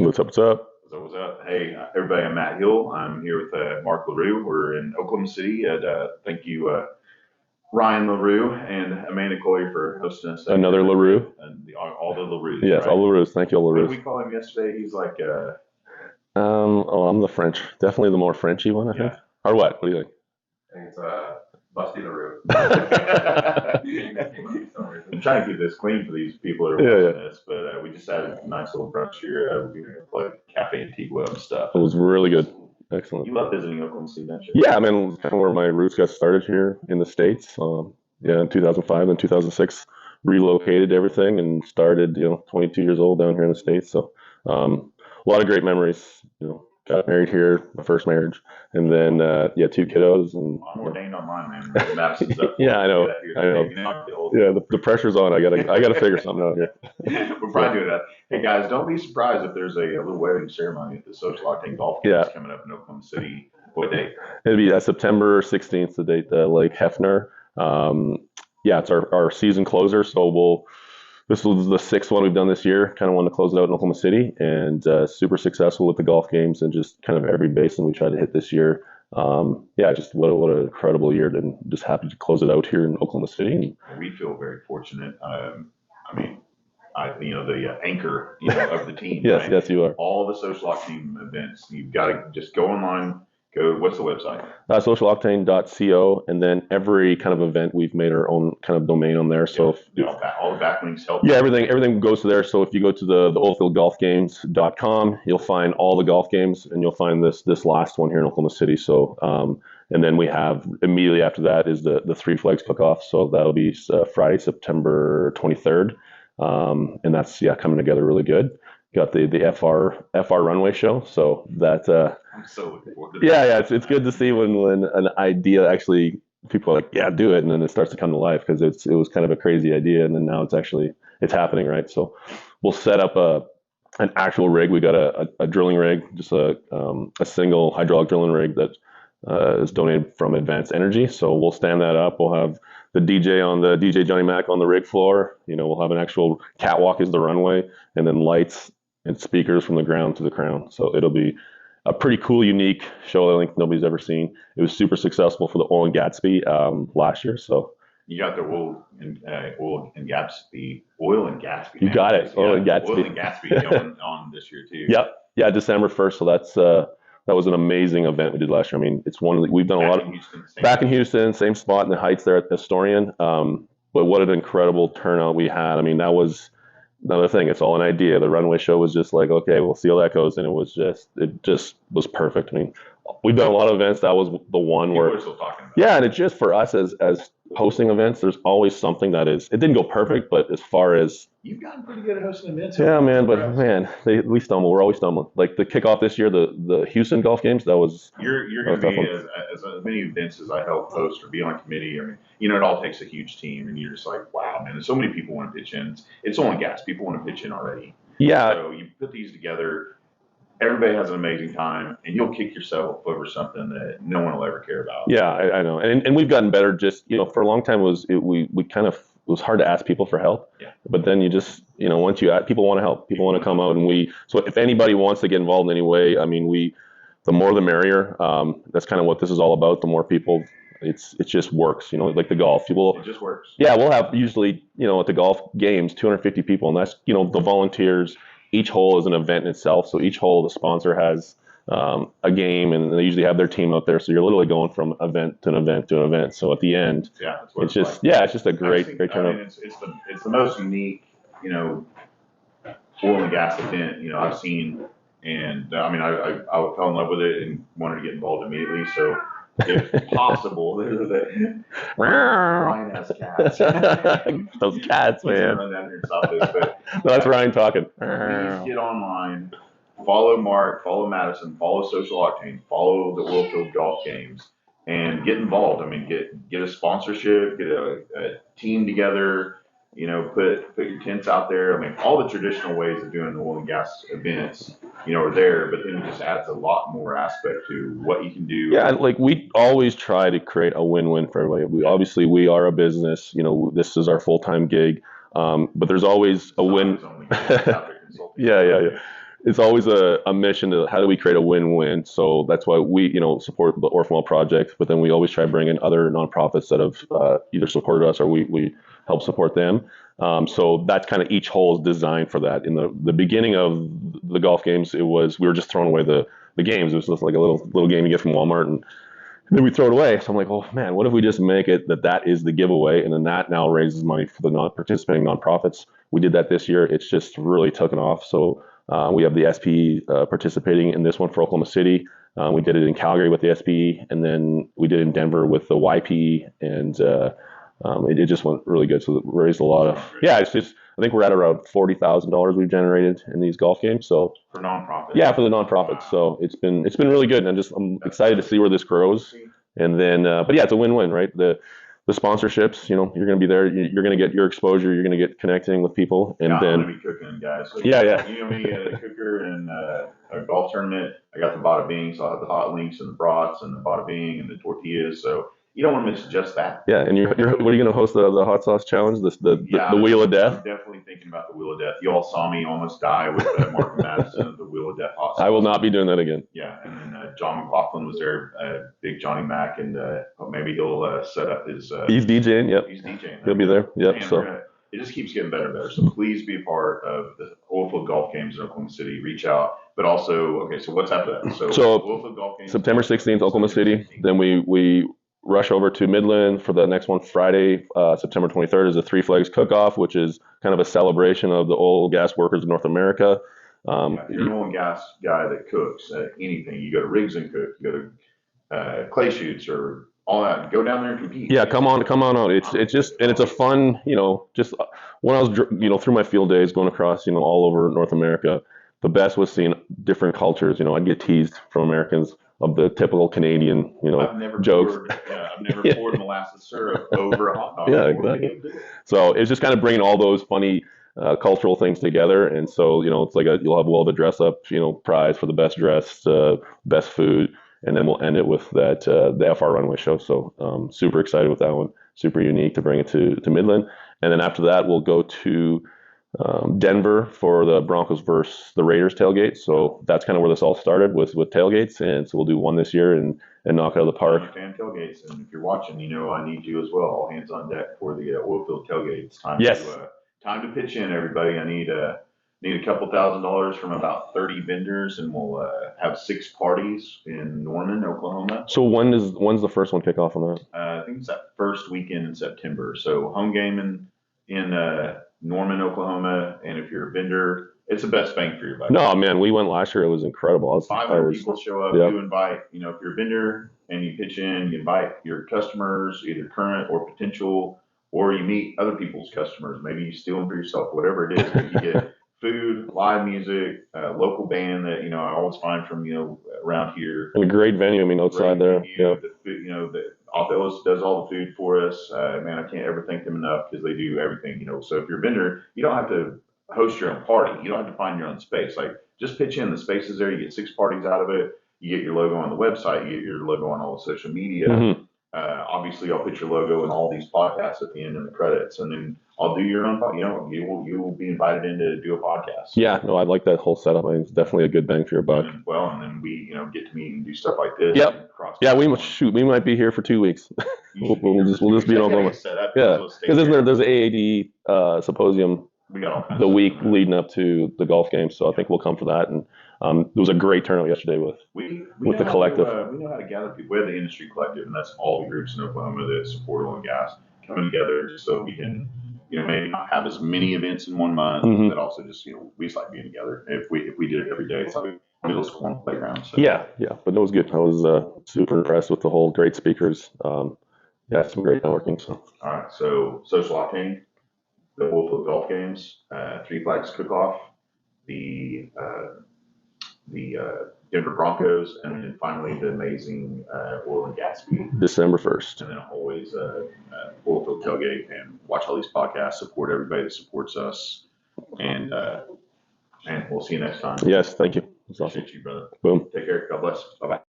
What's up? What's up? So what's up? Hey, everybody, I'm Matt Hill. I'm here with Mark LaRue. We're in Oklahoma City. And thank you, Ryan LaRue and Amanda Coy for hosting us out Another here. LaRue? And all the LaRues, Yes, right? all LaRues. Thank you, all What did LaRues. we call him yesterday? He's like, Oh, I'm the French. Definitely the more Frenchy one, I think. yeah, Or what? What do you I think it's Busty LaRue. think? I'm trying to keep this clean for these people that are Yeah, watching yeah. this, but we just had a nice little brunch here. We're going to play Cafe Antigua and stuff. It was really good. Excellent. You love visiting Oklahoma City, don't you? Yeah, I mean, kind of where my roots got started here in the States. Yeah, in 2005 and 2006, relocated everything and started, 22 years old down here in the States. So, a lot of great memories. Got married here, my first marriage, and then yeah, two kiddos, and I'm ordained on mine, man. Madison's up for yeah, it. I Do know, that here. I know. Maybe not get old. Yeah, the pressure's on. I gotta figure something out here. We're So, probably doing that. Hey guys, don't be surprised if there's a little wedding ceremony at the Social Octane Golf Course yeah, coming up in Oklahoma City. What day? it'll be September 16th, the date, Lake Hefner. Um, yeah, it's our season closer. So this was the sixth one we've done this year. Kind of wanted to close it out in Oklahoma City, and super successful with the golf games and just kind of every basin we tried to hit this year. Yeah, just what an incredible year, and just happy to close it out here in Oklahoma City. We feel very fortunate. I mean, the anchor, of the team, Yes, right? yes, you are. All the Social Octane events, you've got to just go online. Go. What's the website? Socialoctane.co, and then every kind of event we've made our own kind of domain on there. So All the backlinks help. yeah, everything goes to there. So if you go to the oilfieldgolfgames.com, you'll find all the golf games, and you'll find this last one here in Oklahoma City. So and then we have immediately after that is the Three Flags cook-off. So that'll be Friday, September 23rd, and that's coming together really good. Got the FR runway show, so that I'm so looking forward to yeah, that. yeah, it's good to see when an idea actually people are like, yeah, do it, and then it starts to come to life because it was kind of a crazy idea, and then now it's happening, right? So we'll set up an actual rig. We got a drilling rig, just a single hydraulic drilling rig that is donated from Advanced Energy. So we'll stand that up. We'll have the DJ Johnny Mac on the rig floor. We'll have an actual catwalk as the runway, and then lights and speakers from the ground to the crown. So it'll be a pretty cool, unique show I think nobody's ever seen. It was super successful for the Oil and Gatsby last year. So You got the oil and Gatsby, you man. got it, Oil and Oil and Gatsby. Gatsby going on this year too. Yep, yeah, December 1st. So that was an amazing event we did last year. I mean, it's one that we've done a Back lot in of Houston, back in Houston, same spot in the Heights there at the Historian. But what an incredible turnout we had. I mean, that was another thing. It's all an idea. The runway show was just like, okay, we'll see how that goes, and it just was perfect. I mean, we've done a lot of events. That was the one people where are still talking about yeah, and it's just for us as hosting events. There's always something that is. It didn't go perfect, but as far as You've gotten pretty good at hosting events. yeah, man, but Congrats. man, we stumble. We're always stumbling. Like the kickoff this year, the Houston golf games. You're That was going a to tough be one. as many events as I help host or be on committee. I mean, it all takes a huge team, and you're just like, wow, man. And so many people want to pitch in. It's on gas. People want to pitch in already. Yeah, So you put these together. Everybody has an amazing time, and you'll kick yourself over something that no one will ever care about. yeah, I know, and we've gotten better. Just for a long time we kind of it was hard to ask people for help. Yeah. But then you just once you ask, people want to help. People want to come out, and so if anybody wants to get involved in any way, I mean the more the merrier. That's kind of what this is all about. The more people, it just works. Like the golf. People, It just works. yeah, we'll have usually at the golf games 250 people, and that's the volunteers. Each hole is an event in itself. So each hole, the sponsor has a game, and they usually have their team out there. So you're literally going from event to an event to an event. So at the end, Yeah, that's what it's it's just like. yeah, it's just a great I mean, turnout. it's the most unique, oil and gas event, I've seen. And I mean, I fell in love with it and wanted to get involved immediately. So, if possible, Ryan has cats. Those cats, He's gonna man. run down here and stop this. But No, that's Ryan talking. please get online, follow Mark, follow Madison, follow Social Octane, follow the Oilfield Golf Games, and get involved. I mean, get a sponsorship, get a team together. Put your tents out there. I mean, all the traditional ways of doing oil and gas events, are there. But then it just adds a lot more aspect to what you can do. Yeah, like we always try to create a win-win for everybody. We are a business. This is our full-time gig, but there's always a win. Somebody's only out there consulting. Yeah, yeah, yeah. it's always a mission to how do we create a win-win. So that's why we, support the Orphan Well Project, but then we always try to bring in other nonprofits that have either supported us or we help support them. So that's kind of each hole is designed for that. In the beginning of the golf games, we were just throwing away the games. It was just like a little game you get from Walmart, and then we throw it away. So I'm like, oh man, what if we just make it that is the giveaway, and then that now raises money for the non-participating nonprofits. We did that this year. It's just really taken off. So we have the SPE participating in this one for Oklahoma City. We did it in Calgary with the SPE, and then we did it in Denver with the YPE, and it just went really good. So it raised a lot of, yeah, it's just, I think we're at around $40,000 we've generated in these golf games. So for nonprofits. yeah, for the nonprofits. So it's been really good, and I'm excited to see where this grows. And then, but yeah, it's a win-win, right? The sponsorships, you're going to be there. You're going to get your exposure. You're going to get connecting with people, and I'm then going to be cooking, guys. So yeah. You know me, a cooker and a golf tournament. I got the bada bing, so I have the hot links and the brats and the bada bing and the tortillas. So you don't want to miss just that. Yeah, and what are you going to host the hot sauce challenge? The wheel of death. I'm definitely thinking about the wheel of death. You all saw me almost die with Mark Madison, the wheel of death hot sauce. I will not be doing that again. Yeah, and then John McLaughlin was there, big Johnny Mac, and maybe he'll set up his. He's DJing. Yep. He's DJing. He'll be there. Yep. And so it just keeps getting better and better. So please be a part of the Oilfield Golf Games in Oklahoma City. Reach out. But also, okay, so what's after that? So Oilfield Golf Games, September 16th, Oklahoma City. Then we rush over to Midland for the next one. Friday, September 23rd is a Three Flags Cook-Off, which is kind of a celebration of the oil and gas workers of North America. If you're an oil and gas guy that cooks anything, you go to rigs and cook, you go to clay shoots or all that, go down there and compete. Yeah, come on out. It's just, and it's a fun, just when I was, through my field days going across, all over North America, the best was seeing different cultures. I'd get teased from Americans of the typical Canadian, jokes. I've never poured molasses syrup over a hot dog. Yeah, exactly. So it's just kind of bringing all those funny cultural things together, and so it's like you'll have the dress up, prize for the best dressed, best food, and then we'll end it with that the FR runway show. So super excited with that one. Super unique to bring it to Midland, and then after that we'll go to Denver for the Broncos versus the Raiders tailgate. So that's kind of where this all started with tailgates, and so we'll do one this year and knock it out of the park. Fan tailgates, and if you're watching, I need you as well. All hands on deck for the Oilfield tailgate. It's time time to pitch in, everybody. I need a couple $1,000s from about 30 vendors, and we'll have 6 parties in Norman, Oklahoma. So when's the first one kick off on that? I think it's that first weekend in September. So home game in Norman, Oklahoma, and if you're a vendor, it's the best bang for your buck. No, man, we went last year. It was incredible. 500 people show up. Yep. You invite, if you're a vendor and you pitch in, you invite your customers, either current or potential, or you meet other people's customers. Maybe you steal them for yourself, whatever it is. You get food, live music, local band that I always find from around here. And a great venue. I mean, outside there. Yeah. The food, the Alphalos does all the food for us. Man, I can't ever thank them enough because they do everything. So if you're a vendor, you don't have to host your own party. You don't have to find your own space. Like just pitch in. The space is there. You get 6 parties out of it. You get your logo on the website. You get your logo on all the social media. Mm-hmm. Obviously, I'll put your logo in all these podcasts at the end in the credits, and then I'll do your own. You will be invited in to do a podcast. Yeah, no, I like that whole setup. I mean, it's definitely a good bang for your buck. And then we get to meet and do stuff like this. Yep. Yeah, we might be here for 2 weeks. we'll just be in Oklahoma. Yeah, because there's an AAD symposium the week leading up to the golf game, so I think we'll come for that. And there was a great turnout yesterday with the collective. We know how to gather people. We have the industry collective, and that's all the groups in Oklahoma that support oil and gas coming together just so we can, maybe not have as many events in one month, mm-hmm. but also just, we just like being together. If we did it every day, it's like middle school on the playground. So. Yeah, but it was good. I was super impressed with the whole great speakers. Some great networking. So. All right, so Social Octane, the Oilfield Golf Games, Three Flags Cook-Off, the Denver Broncos, and then finally the amazing oil and gas meet. December 1st. And then always Oilfield Tailgate, and watch all these podcasts, support everybody that supports us, and we'll see you next time. Yes, thank you. It's awesome. Appreciate you, brother. Boom. Take care. God bless. Bye-bye.